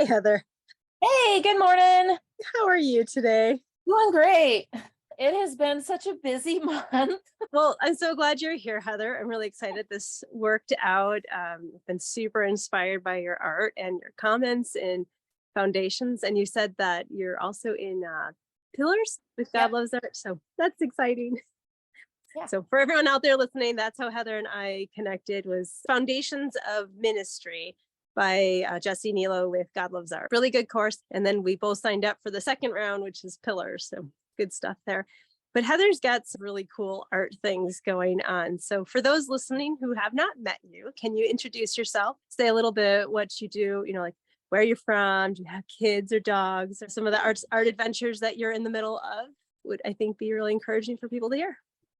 Hey, Heather. Hey, good morning. How are you today? Doing great. It has been such a busy month. Well, I'm so glad you're here, Heather. I'm really excited this worked out. I've been super inspired by your art and your comments and foundations. And you said that you're also in Pillars with God Yep. Loves Art. So that's exciting. Yeah. So for everyone out there listening, that's how Heather and I connected was Foundations of Ministry by Jesse Nilo with God Loves Art. Really good course. And then we both signed up for the second round, which is Pillars. So good stuff there. But Heather's got some really cool art things going on. So for those listening who have not met you, can you introduce yourself? Say a little bit what you do, like where you're from, do you have kids or dogs, or some of the art adventures that you're in the middle of would I think be really encouraging for people to hear.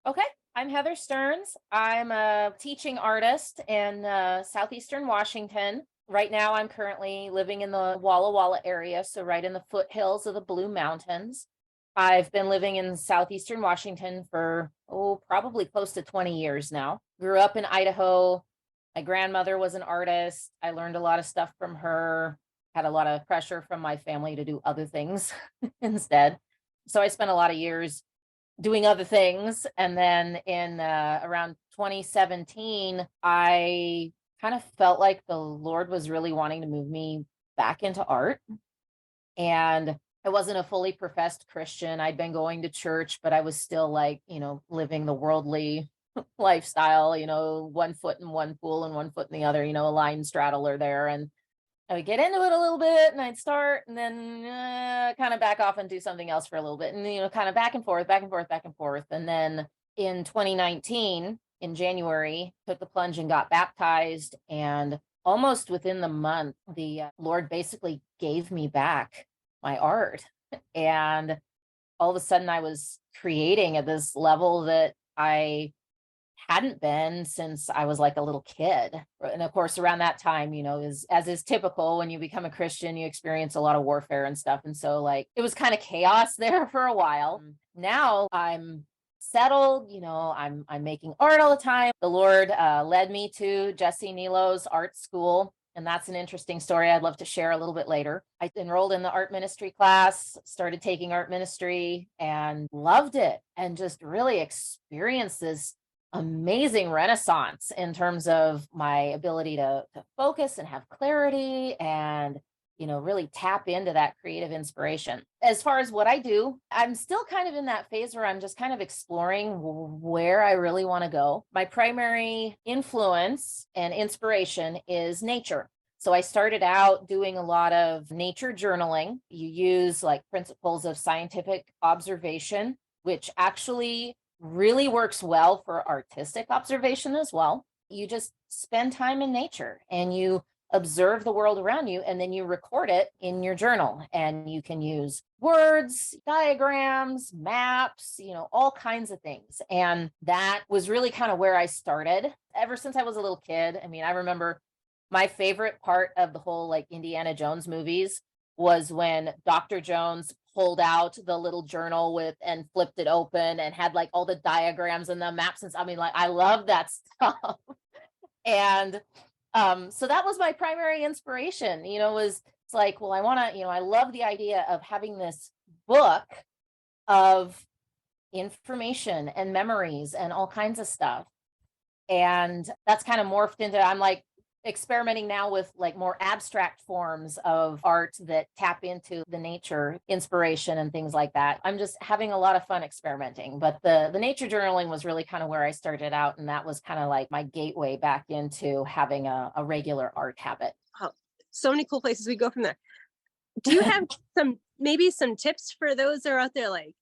Okay. I'm Heather Stearns. I'm a teaching artist in southeastern Washington. Right now, I'm currently living in the Walla Walla area, so right in the foothills of the Blue Mountains. I've been living in southeastern Washington for, probably close to 20 years now. Grew up in Idaho. My grandmother was an artist. I learned a lot of stuff from her, had a lot of pressure from my family to do other things instead. So I spent a lot of years doing other things. And then in around 2017, I kind of felt like the Lord was really wanting to move me back into art. And I wasn't a fully professed Christian. I'd been going to church, but I was still like, living the worldly lifestyle, one foot in one pool and one foot in the other, a line straddler there. And I would get into it a little bit and I'd start and then kind of back off and do something else for a little bit. And, kind of back and forth, back and forth, back and forth. And then in 2019, in January, took the plunge and got baptized. And almost within the month, the Lord basically gave me back my art. And all of a sudden I was creating at this level that I hadn't been since I was like a little kid. And of course, around that time, as is typical when you become a Christian, you experience a lot of warfare and stuff. And so like it was kind of chaos there for a while. Now I'm settled, I'm making art all the time. The Lord led me to Jesse Nilo's art school. And that's an interesting story I'd love to share a little bit later. I enrolled in the art ministry class, started taking art ministry and loved it and just really experienced this amazing renaissance in terms of my ability to focus and have clarity and really tap into that creative inspiration. As far as what I do, I'm still kind of in that phase where I'm just kind of exploring where I really want to go. My primary influence and inspiration is nature. So I started out doing a lot of nature journaling. You use like principles of scientific observation, which actually really works well for artistic observation as well. You just spend time in nature and you observe the world around you, and then you record it in your journal. And you can use words, diagrams, maps, all kinds of things. And that was really kind of where I started ever since I was a little kid. I mean, I remember my favorite part of the whole like Indiana Jones movies was when Dr. Jones pulled out the little journal with and flipped it open and had like all the diagrams and the maps. And I mean, like, I love that stuff. And so that was my primary inspiration, it's like, well, I want to, I love the idea of having this book of information and memories and all kinds of stuff. And that's kind of morphed into, I'm like experimenting now with like more abstract forms of art that tap into the nature inspiration and things like that. I'm just having a lot of fun experimenting, but the nature journaling was really kind of where I started out. And that was kind of like my gateway back into having a regular art habit. Oh, so many cool places we go from there. Do you have maybe some tips for those that are out there like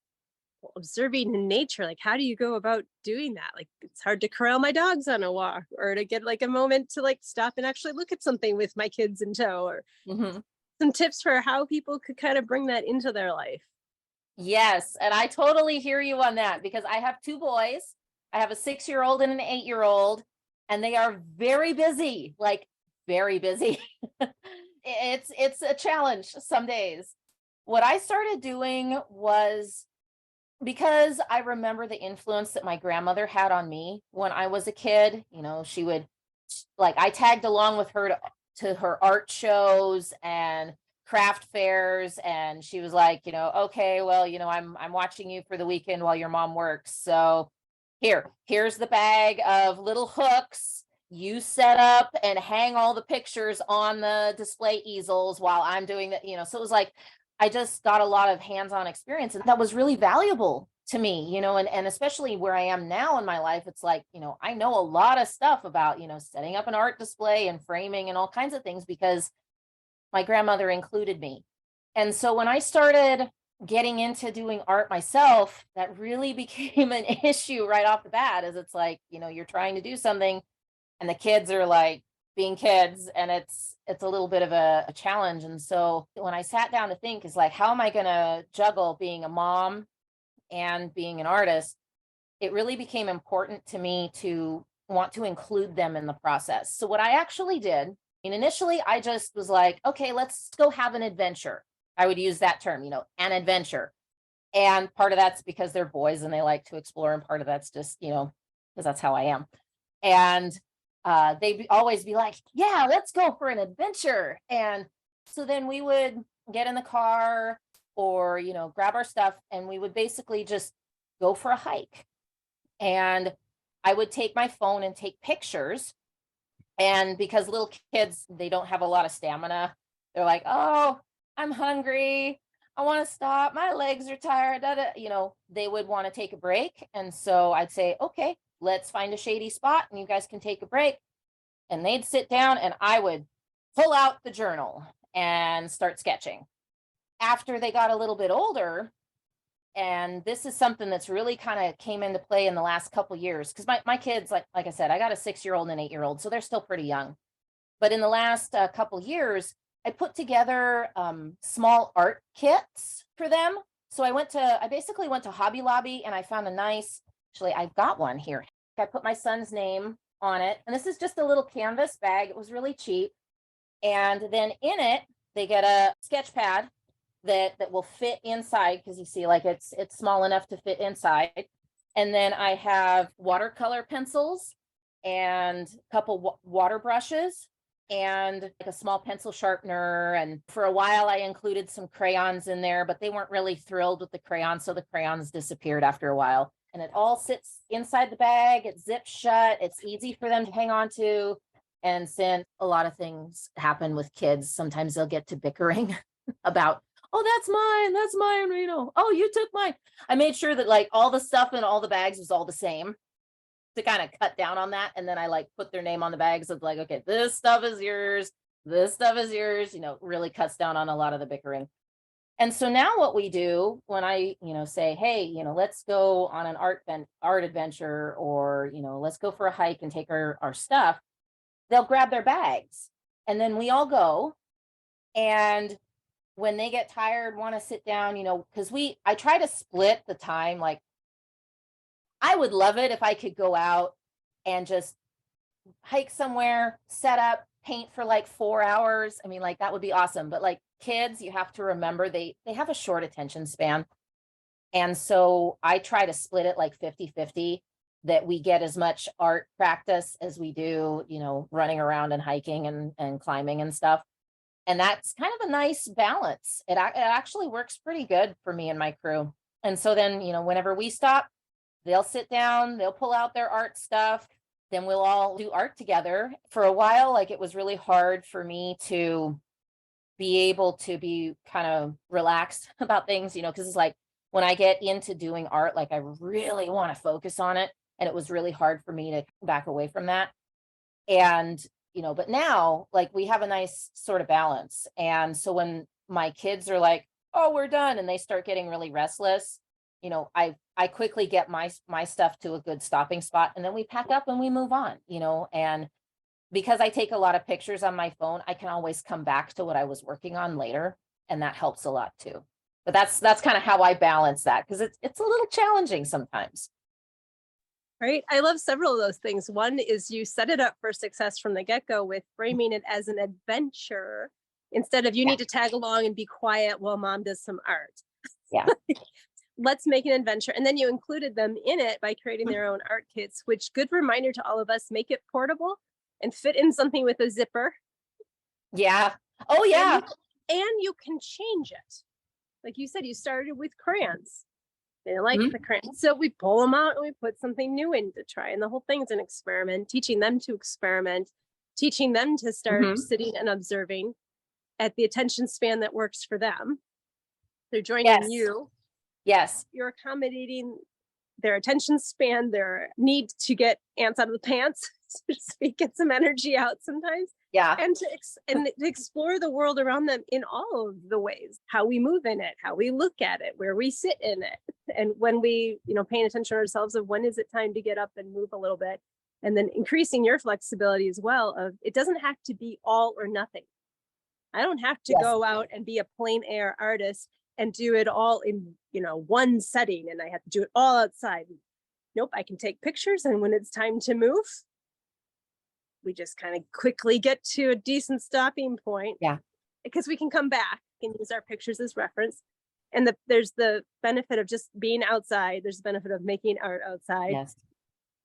observing in nature? Like how do you go about doing that? Like it's hard to corral my dogs on a walk or to get like a moment to like stop and actually look at something with my kids in tow, or some tips for how people could kind of bring that into their life. Yes, and I totally hear you on that because I have two boys. I have a 6-year-old and an 8-year-old, and they are very busy, like very busy. It's a challenge some days. What I started doing was, because I remember the influence that my grandmother had on me when I was a kid, she would like, I tagged along with her to her art shows, and craft fairs, and she was like, okay, well, I'm watching you for the weekend while your mom works. So here's the bag of little hooks. You set up and hang all the pictures on the display easels while I'm doing that, so it was like I just got a lot of hands-on experience, and that was really valuable to me, and especially where I am now in my life, it's like, I know a lot of stuff about, setting up an art display and framing and all kinds of things because my grandmother included me. And so when I started getting into doing art myself, that really became an issue right off the bat, as it's like, you're trying to do something and the kids are like being kids, and it's a little bit of a challenge. And so when I sat down to think, is like, how am I going to juggle being a mom and being an artist? It really became important to me to want to include them in the process. So what I actually did, and initially I just was like, okay, let's go have an adventure. I would use that term, an adventure. And part of that's because they're boys and they like to explore. And part of that's just, because that's how I am. And they'd always be like, yeah, let's go for an adventure. And so then we would get in the car or, grab our stuff, and we would basically just go for a hike. And I would take my phone and take pictures. And because little kids, they don't have a lot of stamina, they're like, oh, I'm hungry, I want to stop, my legs are tired, they would want to take a break. And so I'd say, okay, let's find a shady spot and you guys can take a break. And they'd sit down and I would pull out the journal and start sketching. After they got a little bit older, and this is something that's really kind of came into play in the last couple years, because my kids, like I said, I got a 6-year-old and an 8-year-old, so they're still pretty young. But in the last couple years, I put together small art kits for them. So I basically went to Hobby Lobby and I found actually, I've got one here. I put my son's name on it. And this is just a little canvas bag. It was really cheap. And then in it, they get a sketch pad that will fit inside, because you see, like, it's small enough to fit inside. And then I have watercolor pencils and a couple water brushes and like a small pencil sharpener. And for a while I included some crayons in there, but they weren't really thrilled with the crayons, so the crayons disappeared after a while. And it all sits inside the bag. It zips shut. It's easy for them to hang on to. And since a lot of things happen with kids, sometimes they'll get to bickering about, oh, that's mine, oh, you took mine. I made sure that like all the stuff in all the bags was all the same to kind of cut down on that. And then I like put their name on the bags of like, okay, this stuff is yours, really cuts down on a lot of the bickering. And so now what we do when I, say, hey, let's go on an art adventure, or, let's go for a hike and take our stuff, they'll grab their bags and then we all go. And when they get tired, want to sit down, because I try to split the time. Like, I would love it if I could go out and just hike somewhere, set up, paint for like 4 hours. I mean, like, that would be awesome. But like kids, you have to remember they have a short attention span. And so I try to split it like 50-50, that we get as much art practice as we do, running around and hiking and climbing and stuff. And that's kind of a nice balance. It actually works pretty good for me and my crew. And so then, whenever we stop, they'll sit down, they'll pull out their art stuff, then we'll all do art together. For a while, like, it was really hard for me to be able to be kind of relaxed about things, because it's like when I get into doing art, like, I really want to focus on it. And it was really hard for me to back away from that. And but now, like, we have a nice sort of balance. And so when my kids are like, oh, we're done, and they start getting really restless, I quickly get my stuff to a good stopping spot, and then we pack up and we move on, and because I take a lot of pictures on my phone, I can always come back to what I was working on later. And that helps a lot too. But that's kind of how I balance that, because it's a little challenging sometimes. Right. I love several of those things. One is you set it up for success from the get-go with framing it as an adventure instead of you need to tag along and be quiet while mom does some art. Yeah. Let's make an adventure. And then you included them in it by creating their own art kits, which, good reminder to all of us, make it portable and fit in something with a zipper. Yeah. Oh, yeah. and you can change it. Like you said, you started with crayons. They like the crayons. So we pull them out and we put something new in to try. And the whole thing's an experiment, teaching them to experiment, teaching them to start sitting and observing at the attention span that works for them. They're joining you. Yes. You're accommodating their attention span, their need to get ants out of the pants, so to speak, get some energy out sometimes. Yeah. And to explore the world around them in all of the ways, how we move in it, how we look at it, where we sit in it. And when we, paying attention to ourselves of when is it time to get up and move a little bit. And then increasing your flexibility as well of it doesn't have to be all or nothing. I don't have to go out and be a plein air artist and do it all in, one setting, and I have to do it all outside. Nope, I can take pictures, and when it's time to move, we just kind of quickly get to a decent stopping point. Yeah. Because we can come back and use our pictures as reference. And there's the benefit of just being outside. There's the benefit of making art outside. Yes.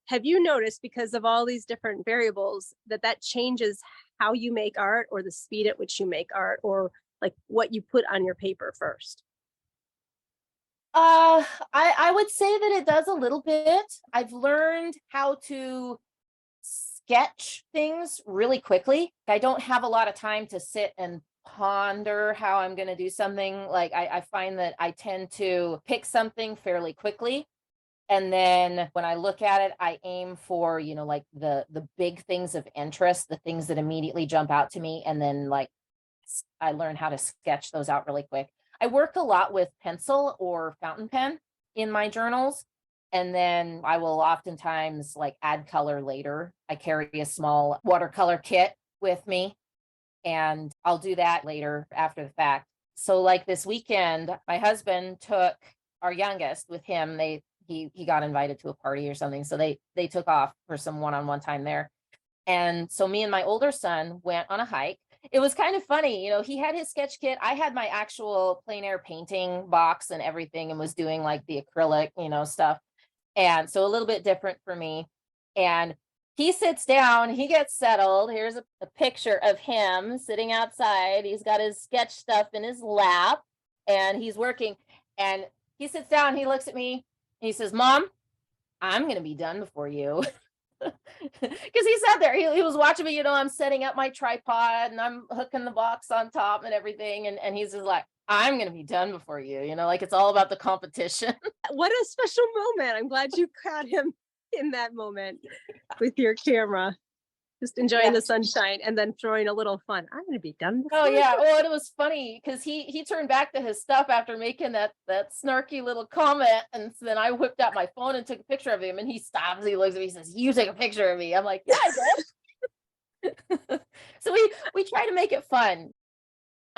Have you noticed, because of all these different variables, that changes how you make art, or the speed at which you make art, or like what you put on your paper first? I would say that it does a little bit. I've learned how to sketch things really quickly. I don't have a lot of time to sit and ponder how I'm going to do something. Like I find that I tend to pick something fairly quickly. And then when I look at it, I aim for, like the big things of interest, the things that immediately jump out to me. And then like I learn how to sketch those out really quick. I work a lot with pencil or fountain pen in my journals. And then I will oftentimes like add color later. I carry a small watercolor kit with me, and I'll do that later after the fact. So like this weekend, my husband took our youngest with him. He got invited to a party or something. So they took off for some one-on-one time there. And so me and my older son went on a hike. It was kind of funny, he had his sketch kit. I had my actual plein air painting box and everything, and was doing like the acrylic, stuff. And so a little bit different for me. And he sits down, he gets settled. Here's a picture of him sitting outside. He's got his sketch stuff in his lap and he's working. And he sits down, he looks at me, and he says, "Mom, I'm going to be done before you." Because he sat there, he was watching me, I'm setting up my tripod and I'm hooking the box on top and everything. And he's just like, "I'm going to be done before you," like it's all about the competition. What a special moment. I'm glad you caught him in that moment with your camera, just enjoying the sunshine and then throwing a little fun. I'm going to be done before. Oh yeah. Well, it was funny because he turned back to his stuff after making that snarky little comment. And so then I whipped out my phone and took a picture of him, and he stops, he looks at me, he says, "You take a picture of me." I'm like, "Yeah, I did." So we try to make it fun.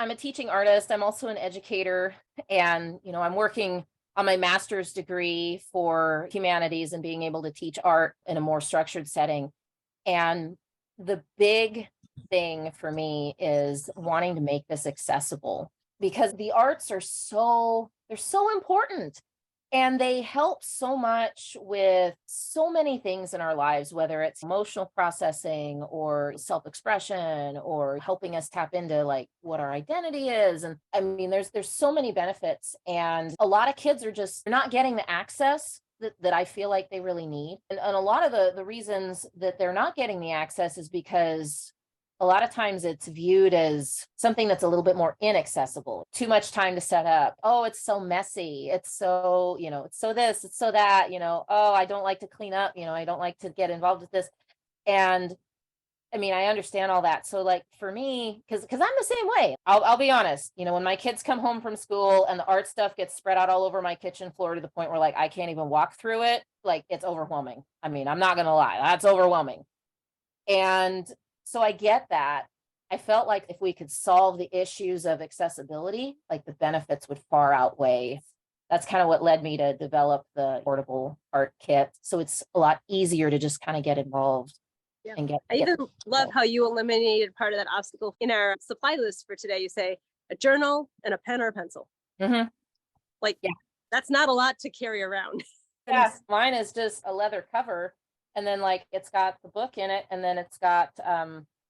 I'm a teaching artist. I'm also an educator, and I'm working on my master's degree for humanities and being able to teach art in a more structured setting. And the big thing for me is wanting to make this accessible, because the arts are they're so important, and they help so much with so many things in our lives, whether it's emotional processing or self-expression, or helping us tap into like what our identity is. And I mean, there's so many benefits, and a lot of kids are just not getting the access that I feel like they really need. And a lot of the reasons that they're not getting the access is because a lot of times it's viewed as something that's a little bit more inaccessible. Too much time to set up. Oh, it's so messy. It's so, it's so this, it's so that, oh, I don't like to clean up, I don't like to get involved with this. And I mean, I understand all that. So like for me, because I'm the same way. I'll be honest, when my kids come home from school and the art stuff gets spread out all over my kitchen floor to the point where like I can't even walk through it, like it's overwhelming. I mean, I'm not going to lie, that's overwhelming. And so I get that. I felt like if we could solve the issues of accessibility, like the benefits would far outweigh. That's kind of what led me to develop the portable art kit. So it's a lot easier to just kind of get involved. Yeah. I even love how you eliminated part of that obstacle in our supply list for today. You say a journal and a pen or a pencil. Mm-hmm. Like, yeah, that's not a lot to carry around. Yeah, mine is just a leather cover. And then like it's got the book in it, and then it's got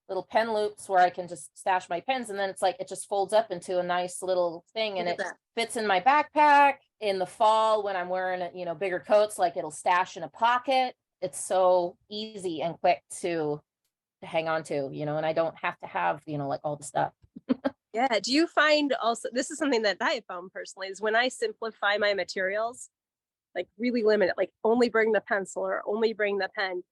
little pen loops where I can just stash my pens. And then it's like, it just folds up into a nice little thing, and Look it at that. fits in my backpack. In the fall, when I'm wearing, bigger coats, like it'll stash in a pocket. It's so easy and quick to hang on to, and I don't have to have, like all the stuff. Yeah. Do you find also, this is something that I found personally, is when I simplify my materials, like really limit it, like only bring the pencil or only bring the pen,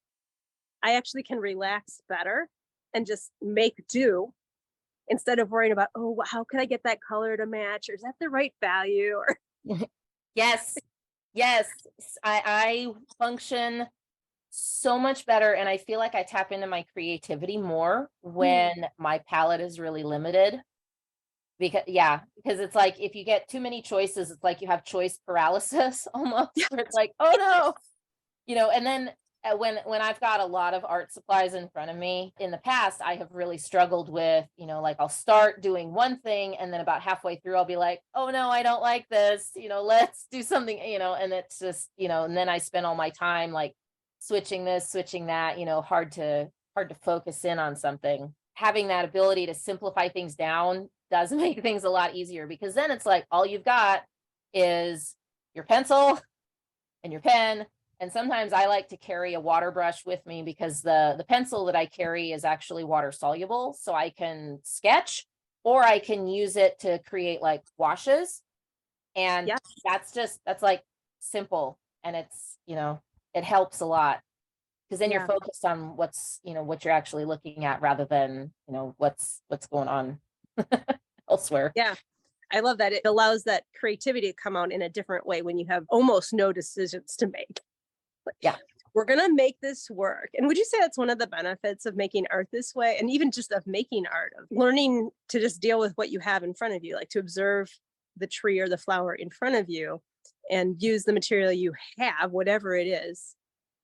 I actually can relax better and just make do instead of worrying about, oh, how can I get that color to match? Or is that the right value? Or Yes. Yes. I function so much better, and I feel like I tap into my creativity more when my palette is really limited. Because it's like, if you get too many choices, it's like you have choice paralysis almost, where it's like, oh no, and then when I've got a lot of art supplies in front of me, in the past, I have really struggled with, like I'll start doing one thing, and then about halfway through, I'll be like, oh no, I don't like this, let's do something, and it's just, and then I spend all my time like switching this, switching that, hard to focus in on something. Having that ability to simplify things down does make things a lot easier, because then it's like all you've got is your pencil and your pen. And sometimes I like to carry a water brush with me, because the pencil that I carry is actually water soluble, so I can sketch, or I can use it to create like washes. And yeah, that's like simple, and it's, it helps a lot, because then you're yeah, focused on what you're actually looking at, rather than, what's going on elsewhere. yeah. I love that. It allows that creativity to come out in a different way when you have almost no decisions to make. Like, Yeah. we're going to make this work. And would you say that's one of the benefits of making art this way? And even just of making art, of learning to just deal with what you have in front of you, like to observe the tree or the flower in front of you and use the material you have, whatever it is,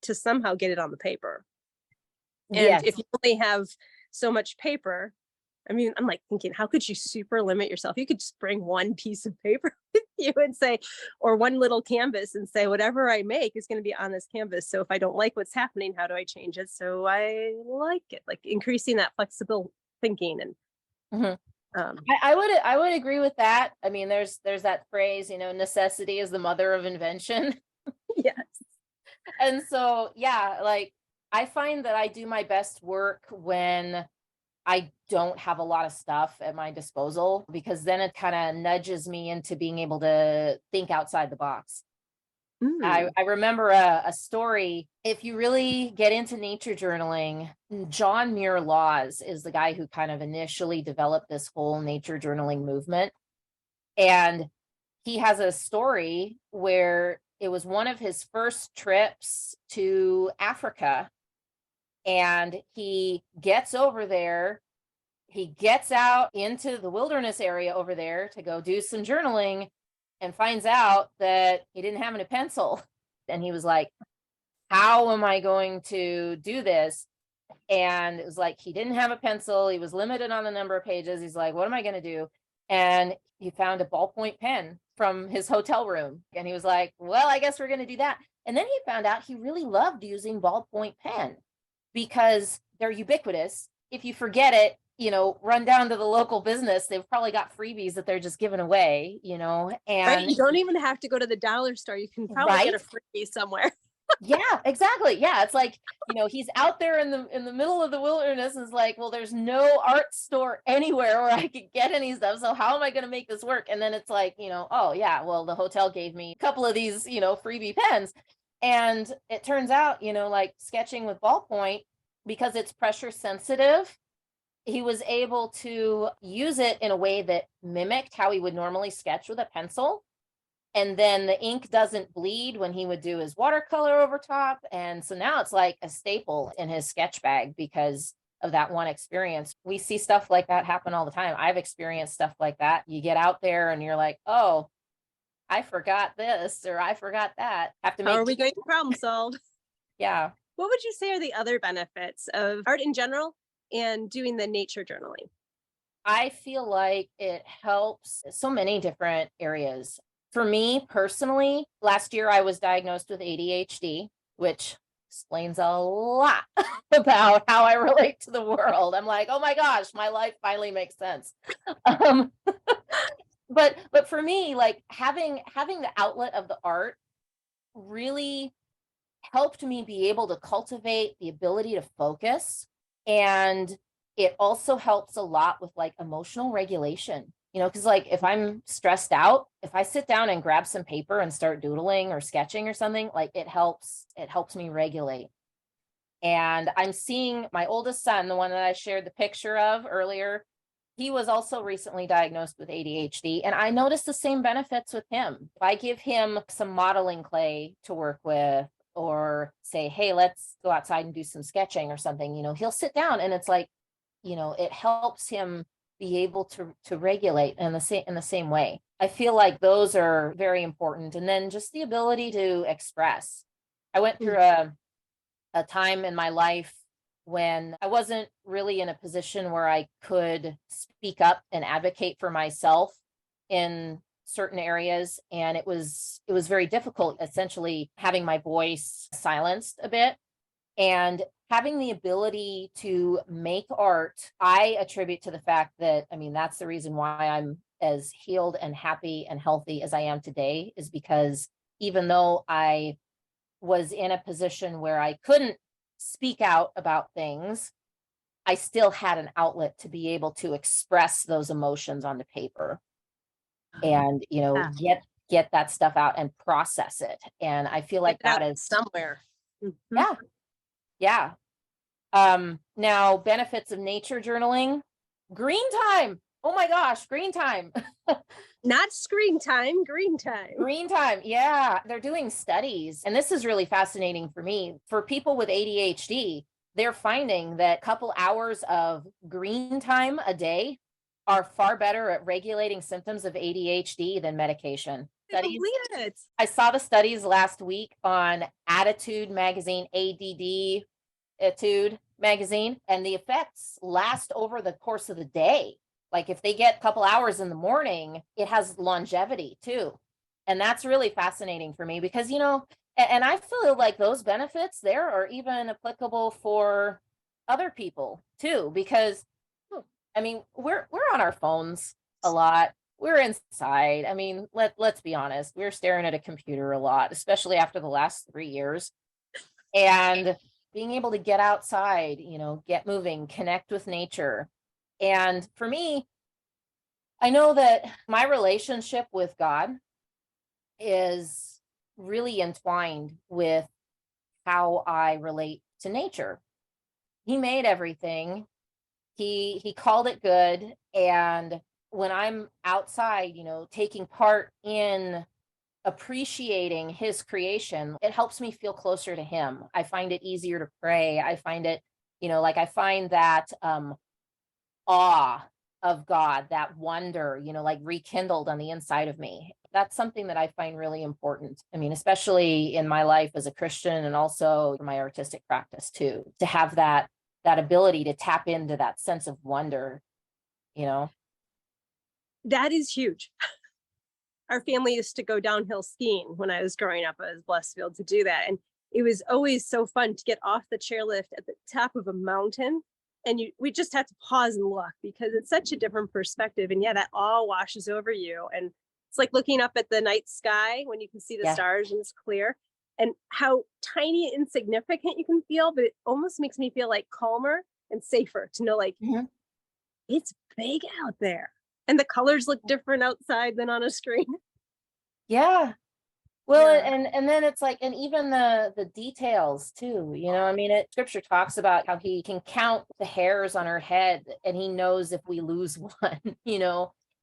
to somehow get it on the paper. And Yes. if you only have so much paper, I mean, I'm like thinking, how could you super limit yourself? You could just bring one piece of paper with you and say, or one little canvas, and say, whatever I make is going to be on this canvas. So if I don't like what's happening, how do I change it so I like it? Like increasing that flexible thinking. And Mhm. I would agree with that. I mean, there's that phrase, necessity is the mother of invention. yes. And so, yeah, like I find that I do my best work when I don't have a lot of stuff at my disposal, because then it kind of nudges me into being able to think outside the box. I remember a story. If you really get into nature journaling, John Muir Laws is the guy who kind of initially developed this whole nature journaling movement. And he has a story where it was one of his first trips to Africa. And he gets over there, he gets out into the wilderness area over there to go do some journaling, and finds out that he didn't have any pencil. And he was like, how am I going to do this? And it was like, he didn't have a pencil. He was limited on the number of pages. He's like, what am I going to do? And he found a ballpoint pen from his hotel room. And he was like, well, I guess we're going to do that. And then he found out he really loved using ballpoint pen, because they're ubiquitous. If you forget it, run down to the local business. They've probably got freebies that they're just giving away, Right. and You don't even have to go to the dollar store. You can probably get a freebie somewhere. yeah, exactly. Yeah. It's like, he's out there in the middle of the wilderness, and it's like, well, there's no art store anywhere where I could get any stuff. So how am I going to make this work? And then it's like, oh yeah, well, the hotel gave me a couple of these, freebie pens. And it turns out, like sketching with ballpoint, because it's pressure sensitive, he was able to use it in a way that mimicked how he would normally sketch with a pencil. And then the ink doesn't bleed when he would do his watercolor over top. And so now it's like a staple in his sketch bag because of that one experience. We see stuff like that happen all the time. I've experienced stuff like that. You get out there and you're like, oh, I forgot this, or I forgot that. Have to make. How are we going to problem solve? Yeah. What would you say are the other benefits of art in general and doing the nature journaling? I feel like it helps so many different areas. For me personally, last year I was diagnosed with ADHD, which explains a lot about how I relate to the world. I'm like, oh my gosh, my life finally makes sense. Um, but for me, like having the outlet of the art really helped me be able to cultivate the ability to focus. And it also helps a lot with like emotional regulation, because like if I'm stressed out, if I sit down and grab some paper and start doodling or sketching or something, like it helps me regulate. And I'm seeing my oldest son, the one that I shared the picture of earlier, he was also recently diagnosed with ADHD, and I noticed the same benefits with him. If I give him some modeling clay to work with, or say, hey, let's go outside and do some sketching or something, he'll sit down and it's like, it helps him be able to regulate in the same way. I feel like those are very important. And then just the ability to express. I went through a time in my life when I wasn't really in a position where I could speak up and advocate for myself in certain areas. And it was very difficult, essentially having my voice silenced a bit. And having the ability to make art, I attribute to the fact that, I mean, that's the reason why I'm as healed and happy and healthy as I am today, is because even though I was in a position where I couldn't speak out about things, I still had an outlet to be able to express those emotions onto paper and, Yeah. get that stuff out and process it. And I feel like Get it that out is, somewhere. Mhm. yeah, yeah. Now benefits of nature journaling, green time. Oh my gosh, green time. Not screen time, green time. Green time. Yeah, they're doing studies. And this is really fascinating for me. For people with ADHD, they're finding that a couple hours of green time a day are far better at regulating symptoms of ADHD than medication. I believe it. I saw the studies last week on Attitude magazine, ADD Etude magazine, and the effects last over the course of the day. Like if they get a couple hours in the morning, it has longevity too. And that's really fascinating for me because, and I feel like those benefits there are even applicable for other people too, because I mean, we're on our phones a lot. We're inside. I mean, let's be honest. We're staring at a computer a lot, especially after the last 3 years. And being able to get outside, get moving, connect with nature. And for me, I know that my relationship with God is really entwined with how I relate to nature. He made everything. He called it good. And when I'm outside, taking part in appreciating his creation, it helps me feel closer to him. I find it easier to pray. I find it, like I find that awe of God, that wonder, like rekindled on the inside of me. That's something that I find really important. I mean, especially in my life as a Christian and also my artistic practice too, to have that ability to tap into that sense of wonder, you know. That is huge. Our family used to go downhill skiing when I was growing up. I was blessed to be able to do that. And it was always so fun to get off the chairlift at the top of a mountain. And we just had to pause and look because it's such a different perspective. And yeah, that all washes over you. And it's like looking up at the night sky when you can see the Yeah. stars and it's clear, and how tiny, insignificant you can feel, but it almost makes me feel like calmer and safer to know like Mhm. it's big out there. And the colors look different outside than on a screen. Yeah. Well, Yeah. and then it's like, and even the details too, I mean, scripture talks about how he can count the hairs on our head and he knows if we lose one,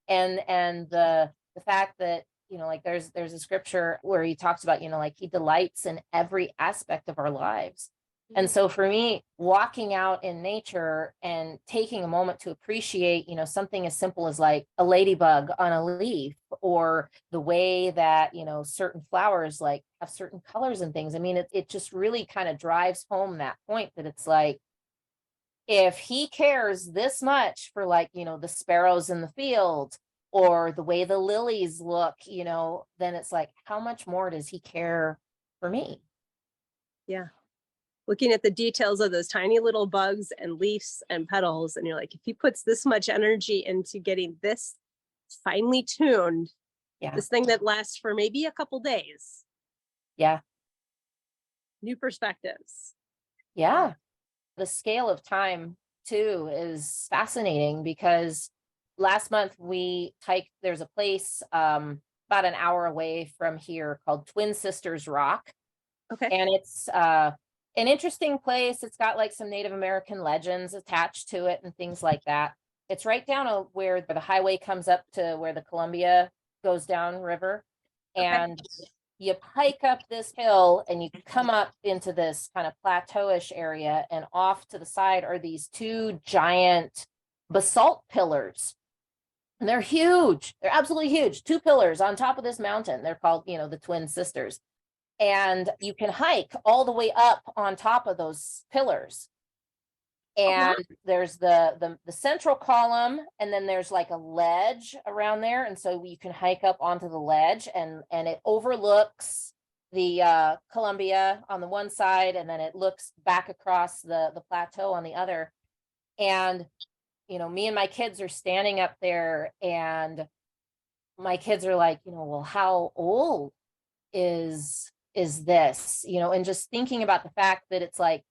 and the fact that, like there's a scripture where he talks about, like he delights in every aspect of our lives. And so for me, walking out in nature and taking a moment to appreciate, something as simple as like a ladybug on a leaf, or the way that, certain flowers like have certain colors and things. I mean, it just really kind of drives home that point that it's like, if he cares this much for like, the sparrows in the field or the way the lilies look, then it's like, how much more does he care for me? Yeah. looking at the details of those tiny little bugs and leaves and petals. And you're like, if he puts this much energy into getting this finely tuned, Yeah. this thing that lasts for maybe a couple days. Yeah. New perspectives. Yeah. The scale of time too is fascinating because last month we hiked, there's a place about an hour away from here called Twin Sisters Rock. Okay. And it's an interesting place. It's got like some Native American legends attached to it and things like that. It's right down where the highway comes up to where the Columbia goes down river. And you hike up this hill and you come up into this kind of plateauish area, and off to the side are these two giant basalt pillars. And they're huge. They're absolutely huge. Two pillars on top of this mountain. They're called, the Twin Sisters. And you can hike all the way up on top of those pillars. And there's the central column, and then there's like a ledge around there, and so you can hike up onto the ledge, and it overlooks the Columbia on the one side, and then it looks back across the plateau on the other. And me and my kids are standing up there, and my kids are like, well, how old is this? And just thinking about the fact that it's like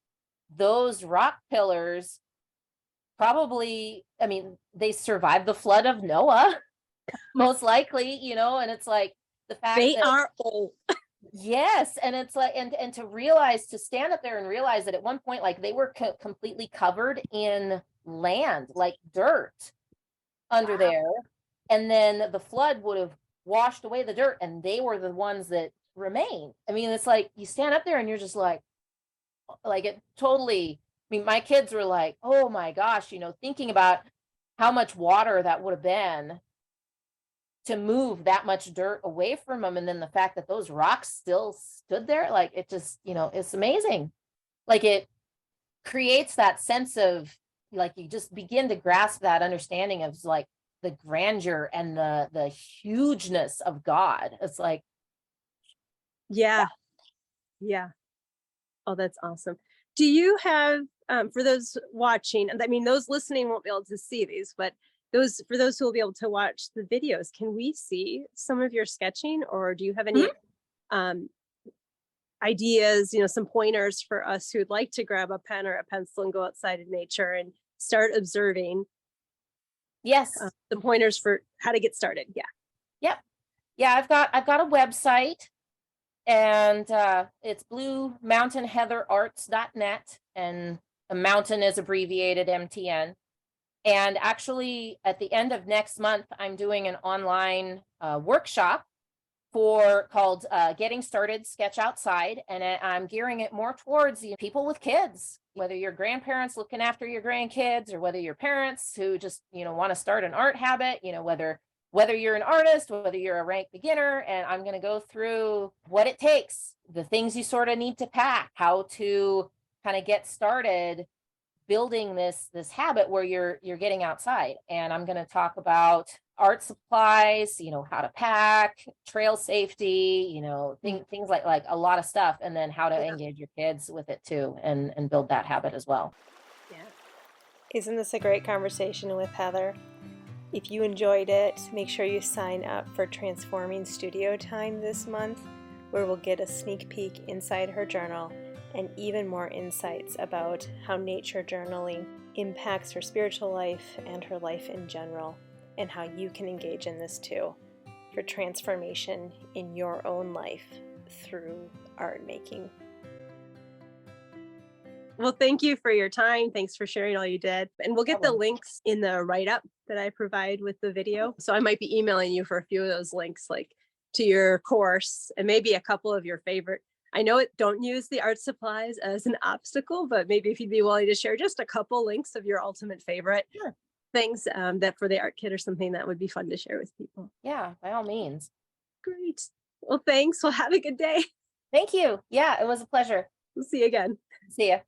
those rock pillars probably, they survived the flood of Noah, most likely, and it's like the fact they that are old. Yes. And it's like, and to stand up there and realize that at one point, like they were completely covered in land, like dirt under there. And then the flood would have washed away the dirt, and they were the ones that remained. It's like you stand up there and you're just like it totally, my kids were like, oh my gosh, thinking about how much water that would have been to move that much dirt away from them. And then the fact that those rocks still stood there, like it just, it's amazing. Like it creates that sense of like, you just begin to grasp that understanding of like the grandeur and the hugeness of God. It's like, yeah. Oh, that's awesome. Do you have, for those watching, those listening won't be able to see these, but for those who will be able to watch the videos, can we see some of your sketching, or do you have any ideas, some pointers for us who'd like to grab a pen or a pencil and go outside in nature and start observing? Yes. Some pointers for how to get started. Yeah. I've got a website, and it's bluemountainheatherarts.net, and the mountain is abbreviated MTN. And actually, at the end of next month, I'm doing an online workshop called Getting Started Sketch Outside. And I'm gearing it more towards people with kids, whether you're grandparents looking after your grandkids, or whether you're parents who just, want to start an art habit, whether you're an artist, whether you're a rank beginner. And I'm going to go through what it takes, the things you sort of need to pack, how to kind of get started building this habit where you're getting outside. And I'm going to talk about art supplies, how to pack, trail safety, things like a lot of stuff, and then how to engage your kids with it too, and build that habit as well. Yeah. Isn't this a great conversation with Heather? If you enjoyed it, make sure you sign up for Transforming Studio Time this month, where we'll get a sneak peek inside her journal and even more insights about how nature journaling impacts her spiritual life and her life in general, and how you can engage in this too for transformation in your own life through art making. Well, thank you for your time. Thanks for sharing all you did. And we'll get the links in the write-up that I provide with the video. So I might be emailing you for a few of those links, like to your course and maybe a couple of your favorite. I know don't use the art supplies as an obstacle, but maybe if you'd be willing to share just a couple links of your ultimate favorite things that for the art kit or something that would be fun to share with people. Yeah, by all means. Great. Well, thanks. Well, have a good day. Thank you. Yeah, it was a pleastle. We'll see you again. See ya.